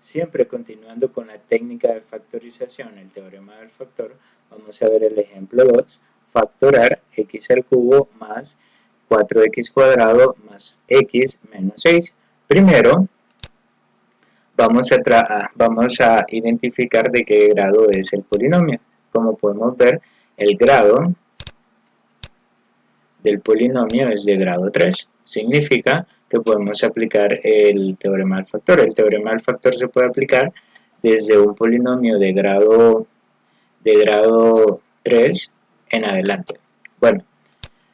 Siempre continuando con la técnica de factorización, el teorema del factor, vamos a ver el ejemplo 2, factorar x al cubo más 4x cuadrado más x menos 6. Primero, vamos a identificar de qué grado es el polinomio. Como podemos ver, el grado del polinomio es de grado 3. Significa que podemos aplicar el teorema del factor. El teorema del factor se puede aplicar desde un polinomio de grado 3 en adelante. Bueno,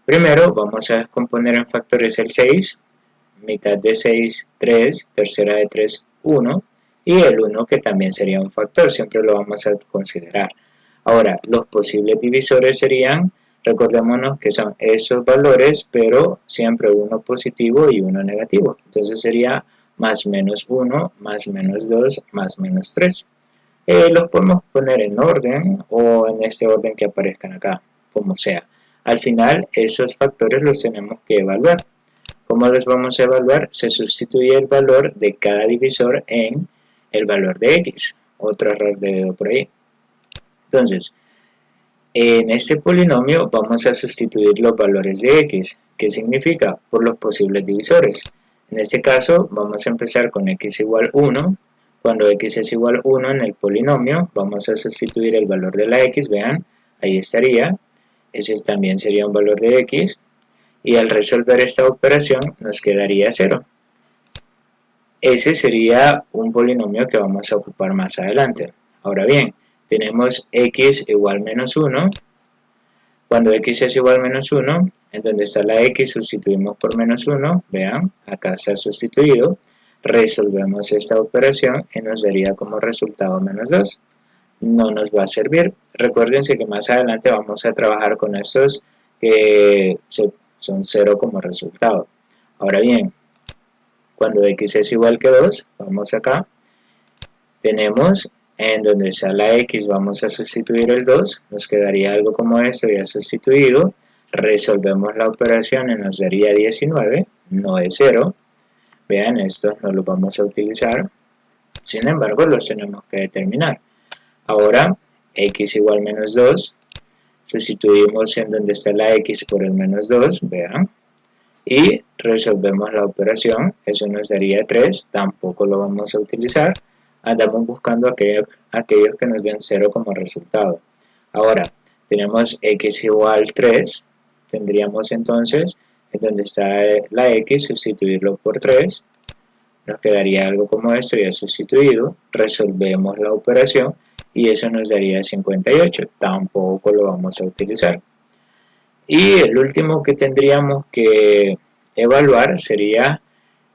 primero vamos a descomponer en factores el 6, mitad de 6, 3, tercera de 3, 1, y el 1 que también sería un factor, siempre lo vamos a considerar. Ahora, los posibles divisores serían, recordémonos que son esos valores, pero siempre uno positivo y uno negativo. Entonces sería más menos 1, más menos 2, más menos 3. Los podemos poner en orden o en este orden que aparezcan acá, como sea. Al final, esos factores los tenemos que evaluar. ¿Cómo los vamos a evaluar? Se sustituye el valor de cada divisor en el valor de x. Otro error de dedo por ahí. Entonces, en este polinomio vamos a sustituir los valores de x. ¿Qué significa? Por los posibles divisores. En este caso, vamos a empezar con x igual 1. Cuando x es igual 1 en el polinomio, vamos a sustituir el valor de la x. Vean, ahí estaría. Ese también sería un valor de x. Y al resolver esta operación nos quedaría 0. Ese sería un polinomio que vamos a ocupar más adelante. Ahora bien, tenemos x igual menos 1. Cuando x es igual a menos 1, en donde está la x sustituimos por menos 1. Vean, acá se ha sustituido. Resolvemos esta operación y nos daría como resultado menos 2. No nos va a servir. Recuérdense que más adelante vamos a trabajar con estos que son 0 como resultado. Ahora bien, cuando x es igual que 2, vamos acá, tenemos en donde está la x, vamos a sustituir el 2, nos quedaría algo como esto ya sustituido, resolvemos la operación y nos daría 19, no es 0, vean, estos no los vamos a utilizar, sin embargo los tenemos que determinar. Ahora, x igual menos 2, sustituimos en donde está la x por el menos 2, vean, y resolvemos la operación, eso nos daría 3, tampoco lo vamos a utilizar, andamos buscando aquellos que nos den 0 como resultado. Ahora, tenemos x igual 3, tendríamos entonces, en donde está la x, sustituirlo por 3, nos quedaría algo como esto ya sustituido, resolvemos la operación y eso nos daría 58, tampoco lo vamos a utilizar. Y el último que tendríamos que evaluar sería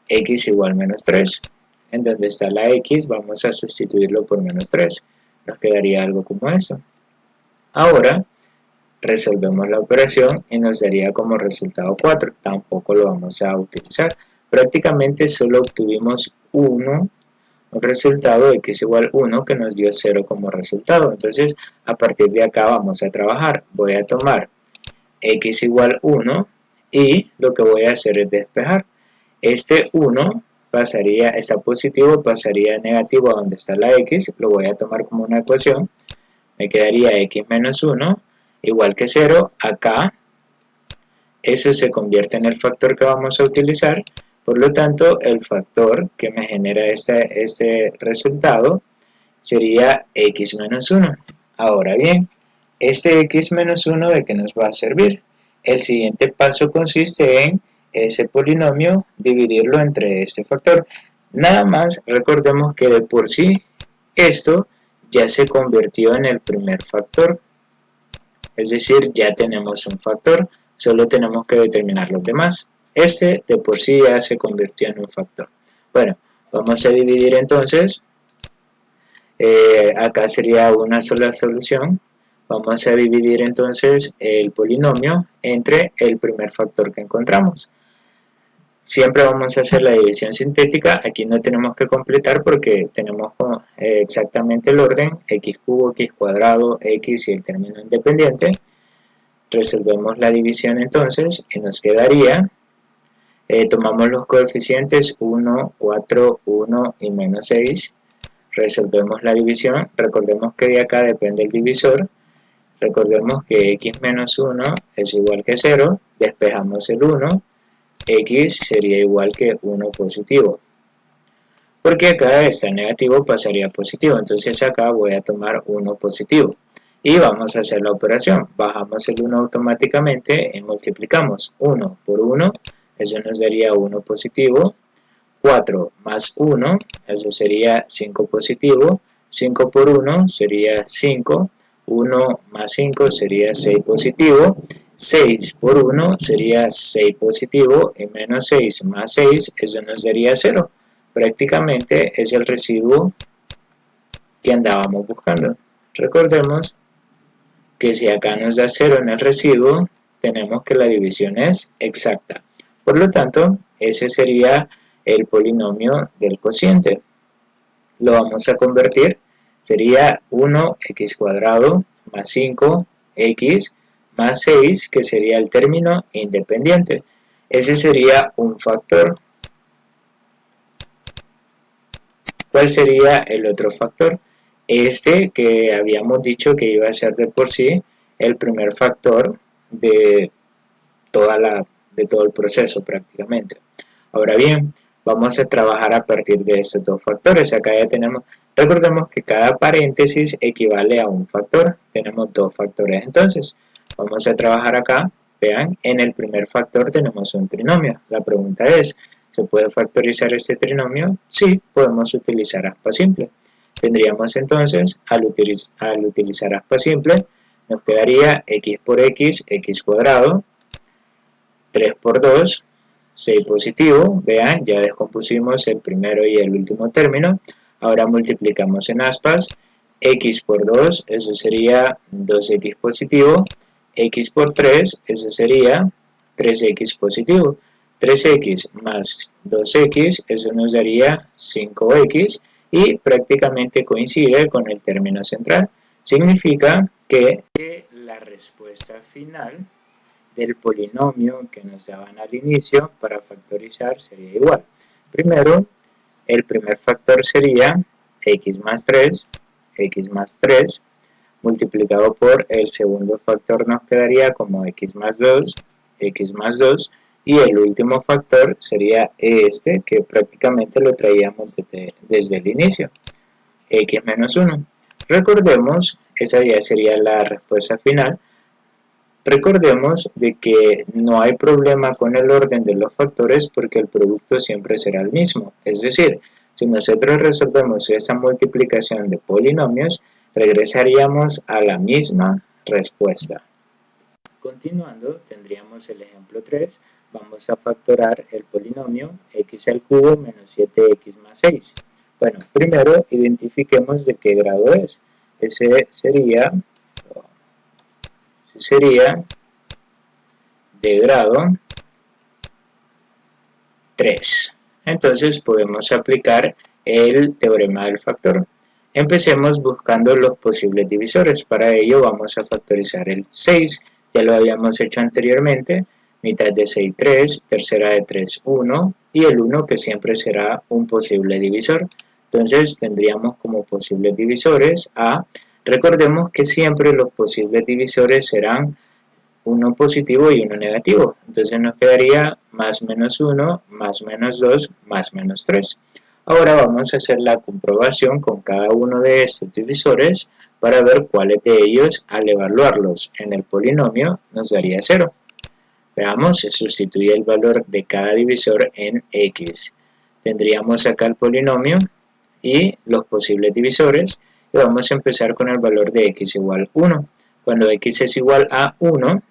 x igual menos 3. En donde está la x vamos a sustituirlo por menos 3. Nos quedaría algo como eso. Ahora resolvemos la operación y nos daría como resultado 4. Tampoco lo vamos a utilizar. Prácticamente solo obtuvimos un resultado x igual 1 que nos dio 0 como resultado. Entonces a partir de acá vamos a trabajar. Voy a tomar x igual 1 y lo que voy a hacer es despejar. Este 1 está positivo, pasaría a negativo a donde está la x, lo voy a tomar como una ecuación, me quedaría x menos 1 igual que 0, acá eso se convierte en el factor que vamos a utilizar, por lo tanto el factor que me genera este resultado sería x menos 1. Ahora bien, este x menos 1 ¿de qué nos va a servir? El siguiente paso consiste en ese polinomio dividirlo entre este factor. Nada más recordemos que de por sí esto ya se convirtió en el primer factor. Es decir, ya tenemos un factor, solo tenemos que determinar los demás. Este de por sí ya se convirtió en un factor. Bueno, vamos a dividir entonces. Acá sería una sola solución. Vamos a dividir entonces el polinomio entre el primer factor que encontramos. Siempre vamos a hacer la división sintética. Aquí no tenemos que completar porque tenemos exactamente el orden, x cubo, x cuadrado, x y el término independiente. Resolvemos la división entonces y nos quedaría, tomamos los coeficientes 1, 4, 1 y menos 6. resolvemos la división. Recordemos que de acá depende el divisor. Recordemos que x menos 1 es igual que 0. Despejamos el 1. X sería igual que 1 positivo. Porque acá está negativo, pasaría a positivo. Entonces acá voy a tomar 1 positivo. Y vamos a hacer la operación. Bajamos el 1 automáticamente y multiplicamos 1 por 1. Eso nos daría 1 positivo. 4 más 1, eso sería 5 positivo. 5 por 1 sería 5. 1 más 5 sería 6 positivo. 6 por 1 sería 6 positivo. Y menos 6 más 6, eso nos daría 0. Prácticamente es el residuo que andábamos buscando. Recordemos que si acá nos da 0 en el residuo, tenemos que la división es exacta. Por lo tanto, ese sería el polinomio del cociente. Lo vamos a convertir, sería 1x cuadrado más 5x más 6, que sería el término independiente. Ese sería un factor. ¿Cuál sería el otro factor? Este que habíamos dicho que iba a ser de por sí el primer factor de todo el proceso prácticamente. Ahora bien, vamos a trabajar a partir de estos dos factores. Acá ya tenemos, recordemos que cada paréntesis equivale a un factor. Tenemos dos factores entonces. Vamos a trabajar acá. Vean, en el primer factor tenemos un trinomio. La pregunta es, ¿se puede factorizar este trinomio? Sí, podemos utilizar aspa simple. Tendríamos entonces, al utilizar aspa simple, nos quedaría x por x cuadrado, 3 por 2, 6 positivo. Vean, ya descompusimos el primero y el último término. Ahora multiplicamos en aspas. X por 2, eso sería 2x positivo. X por 3, eso sería 3x positivo. 3x más 2x, eso nos daría 5x. Y prácticamente coincide con el término central. Significa que la respuesta final del polinomio que nos daban al inicio para factorizar sería igual. Primero, el primer factor sería x más 3 multiplicado por el segundo factor nos quedaría como x más 2 y el último factor sería este que prácticamente lo traíamos desde el inicio, x menos 1. Recordemos, esa ya sería la respuesta final. Recordemos de que no hay problema con el orden de los factores porque el producto siempre será el mismo. Es decir, si nosotros resolvemos esta multiplicación de polinomios, regresaríamos a la misma respuesta. Continuando, tendríamos el ejemplo 3. Vamos a factorar el polinomio x al cubo menos 7x más 6. Bueno, primero identifiquemos de qué grado es. Ese sería de grado 3. Entonces podemos aplicar el teorema del factor. Empecemos buscando los posibles divisores. Para ello vamos a factorizar el 6. Ya lo habíamos hecho anteriormente. Mitad de 6, 3. Tercera de 3, 1. Y el 1 que siempre será un posible divisor. Entonces tendríamos como posibles divisores a... Recordemos que siempre los posibles divisores serán uno positivo y uno negativo. Entonces nos quedaría más menos 1, más menos 2, más menos 3. Ahora vamos a hacer la comprobación con cada uno de estos divisores para ver cuáles de ellos al evaluarlos en el polinomio nos daría 0. Veamos, se sustituye el valor de cada divisor en x. Tendríamos acá el polinomio y los posibles divisores y vamos a empezar con el valor de x igual 1. Cuando x es igual a 1,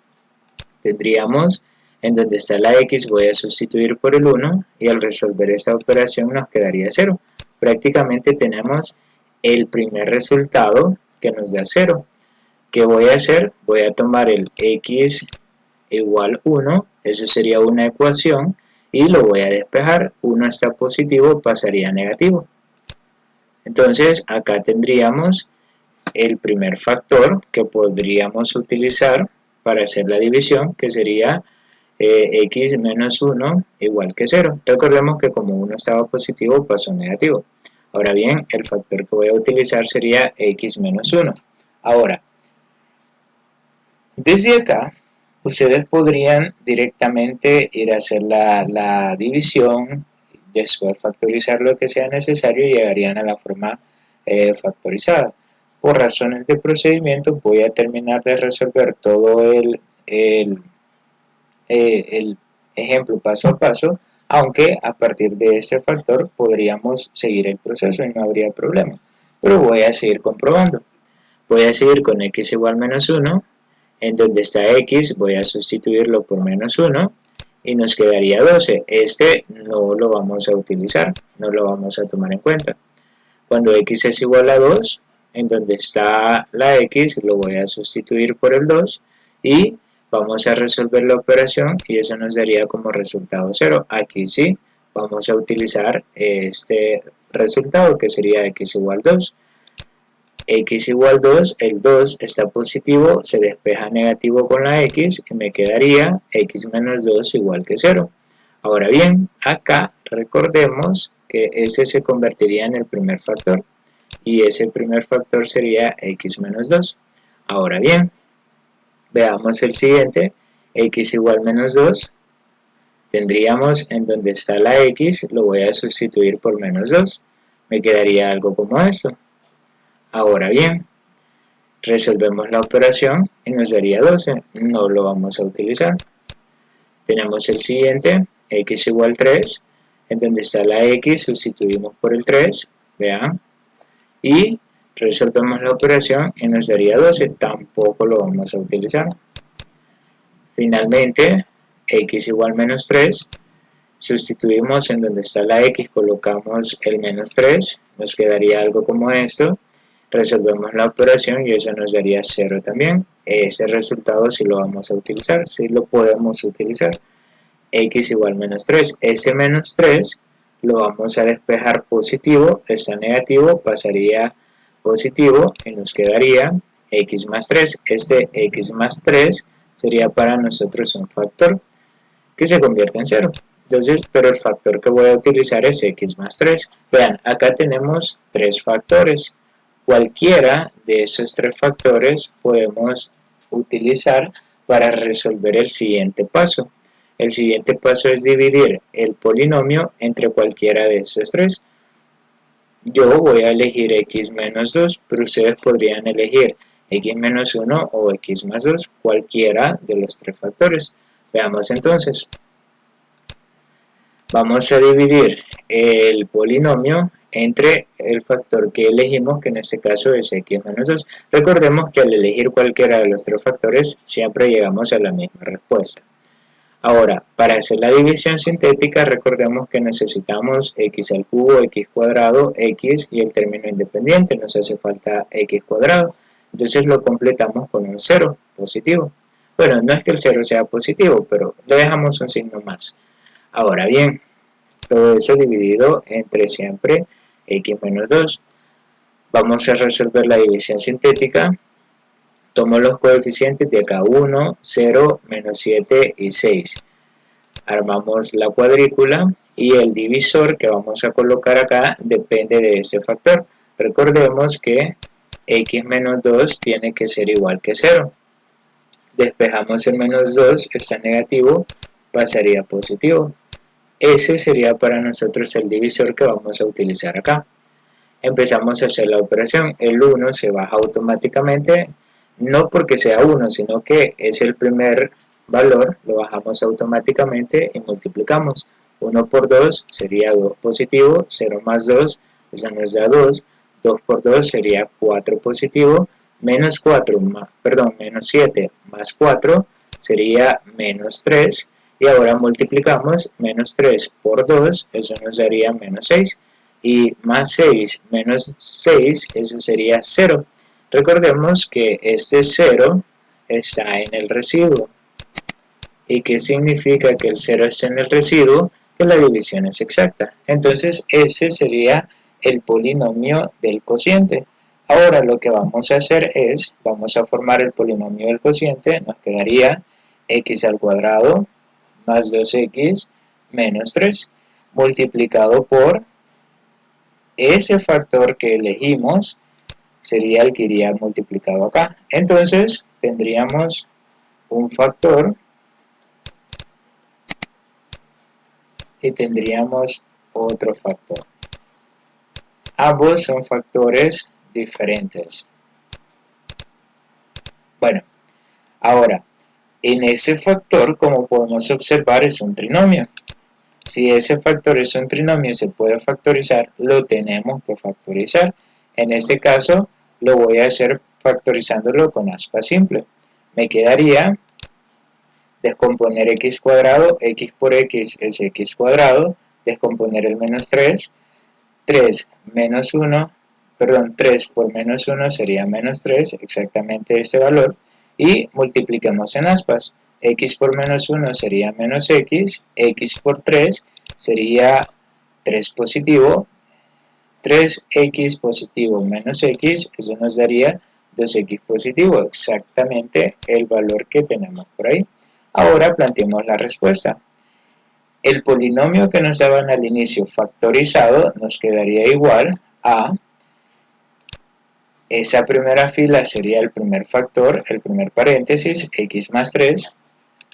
tendríamos en donde está la x voy a sustituir por el 1 y al resolver esta operación nos quedaría 0. Prácticamente tenemos el primer resultado que nos da 0. ¿Qué voy a hacer? Voy a tomar el x igual 1, eso sería una ecuación y lo voy a despejar. 1 está positivo, pasaría a negativo. Entonces acá tendríamos el primer factor que podríamos utilizar para hacer la división, que sería x menos 1 igual que 0. Recordemos que como 1 estaba positivo, pasó negativo. Ahora bien, el factor que voy a utilizar sería x menos 1. Ahora, desde acá, ustedes podrían directamente ir a hacer la división, después factorizar lo que sea necesario y llegarían a la forma factorizada. Por razones de procedimiento voy a terminar de resolver todo el ejemplo paso a paso, aunque a partir de este factor podríamos seguir el proceso y no habría problema. Pero voy a seguir comprobando. Voy a seguir con x igual menos 1, en donde está x voy a sustituirlo por menos 1 y nos quedaría 12. Este no lo vamos a utilizar, no lo vamos a tomar en cuenta. Cuando x es igual a 2, en donde está la x lo voy a sustituir por el 2 y vamos a resolver la operación y eso nos daría como resultado 0. Aquí sí vamos a utilizar este resultado que sería x igual 2. X igual 2, el 2 está positivo, se despeja negativo con la x y me quedaría x menos 2 igual que 0. Ahora bien, acá recordemos que ese se convertiría en el primer factor y ese primer factor sería x menos 2. Ahora bien, veamos el siguiente, x igual menos 2, tendríamos en donde está la x, lo voy a sustituir por menos 2, me quedaría algo como esto. Ahora bien, resolvemos la operación y nos daría 12, no lo vamos a utilizar. Tenemos el siguiente, x igual 3, en donde está la x sustituimos por el 3, vean, y resolvemos la operación y nos daría 12, tampoco lo vamos a utilizar. Finalmente, x igual menos 3, sustituimos en donde está la x, colocamos el menos 3, nos quedaría algo como esto. Resolvemos la operación y eso nos daría 0 también. Ese resultado sí lo vamos a utilizar, sí lo podemos utilizar. X igual menos 3. Ese menos 3 lo vamos a despejar positivo, está negativo, pasaría positivo y nos quedaría x más 3. Este x más 3 sería para nosotros un factor que se convierte en 0. Entonces, pero el factor que voy a utilizar es x más 3. Vean, acá tenemos 3 factores. Cualquiera de esos 3 factores podemos utilizar para resolver el siguiente paso. El siguiente paso es dividir el polinomio entre cualquiera de esos 3. Yo voy a elegir x menos 2, pero ustedes podrían elegir x menos 1 o x más 2, cualquiera de los 3 factores. Veamos entonces. Vamos a dividir el polinomio entre el factor que elegimos, que en este caso es x menos 2. Recordemos que al elegir cualquiera de los 3 factores siempre llegamos a la misma respuesta. Ahora, para hacer la división sintética, recordemos que necesitamos x al cubo, x cuadrado, x y el término independiente, nos hace falta x cuadrado. Entonces lo completamos con un 0 positivo. Bueno, no es que el 0 sea positivo, pero le dejamos un signo más. Ahora bien, todo eso dividido entre siempre x menos 2. Vamos a resolver la división sintética. Tomo los coeficientes de acá 1, 0, menos 7 y 6. Armamos la cuadrícula y el divisor que vamos a colocar acá depende de este factor. Recordemos que x menos 2 tiene que ser igual que 0. Despejamos el menos 2, está negativo, pasaría positivo. Ese sería para nosotros el divisor que vamos a utilizar acá. Empezamos a hacer la operación. El 1 se baja automáticamente, no porque sea 1, sino que es el primer valor, lo bajamos automáticamente y multiplicamos. 1 por 2 sería 2 positivo, 0 más 2, eso nos da 2, 2 por 2 sería 4 positivo, menos 7 más 4 sería menos 3, y ahora multiplicamos menos 3 por 2, eso nos daría menos 6, y más 6 menos 6, eso sería 0. Recordemos que este 0 está en el residuo. ¿Y qué significa que el 0 está en el residuo? Que la división es exacta. Entonces ese sería el polinomio del cociente. Ahora lo que vamos a hacer es, vamos a formar el polinomio del cociente, nos quedaría x al cuadrado más 2x menos 3 multiplicado por ese factor que elegimos sería el que iría multiplicado acá. Entonces tendríamos un factor y tendríamos otro factor. Ambos son factores diferentes. Bueno, ahora, en ese factor, como podemos observar, es un trinomio. Si ese factor es un trinomio y se puede factorizar, lo tenemos que factorizar. En este caso, lo voy a hacer factorizándolo con aspa simple. Me quedaría descomponer x cuadrado, x por x es x cuadrado, descomponer el menos 3, 3 menos 1, perdón, 3 por menos 1 sería menos 3, exactamente este valor, y multipliquemos en aspas. X por menos 1 sería menos x por 3 sería 3 positivo, 3x positivo menos x, eso nos daría 2x positivo, exactamente el valor que tenemos por ahí. Ahora planteemos la respuesta. El polinomio que nos daban al inicio factorizado nos quedaría igual a esa primera fila sería el primer factor, el primer paréntesis, x más 3.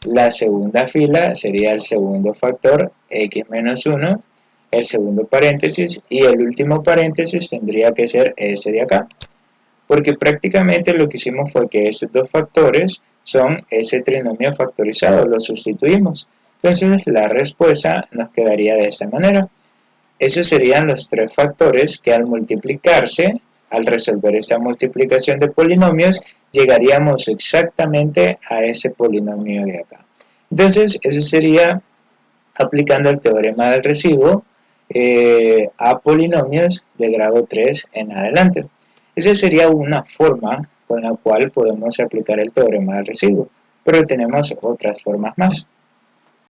La segunda fila sería el segundo factor, x menos 1, el segundo paréntesis, y el último paréntesis tendría que ser ese de acá. Porque prácticamente lo que hicimos fue que estos dos factores son ese trinomio factorizado, lo sustituimos. Entonces la respuesta nos quedaría de esta manera. Esos serían los tres factores que al multiplicarse, al resolver esta multiplicación de polinomios, llegaríamos exactamente a ese polinomio de acá. Entonces, eso sería aplicando el teorema del residuo a polinomios de grado 3 en adelante. Esa sería una forma con la cual podemos aplicar el teorema del residuo, pero tenemos otras formas más.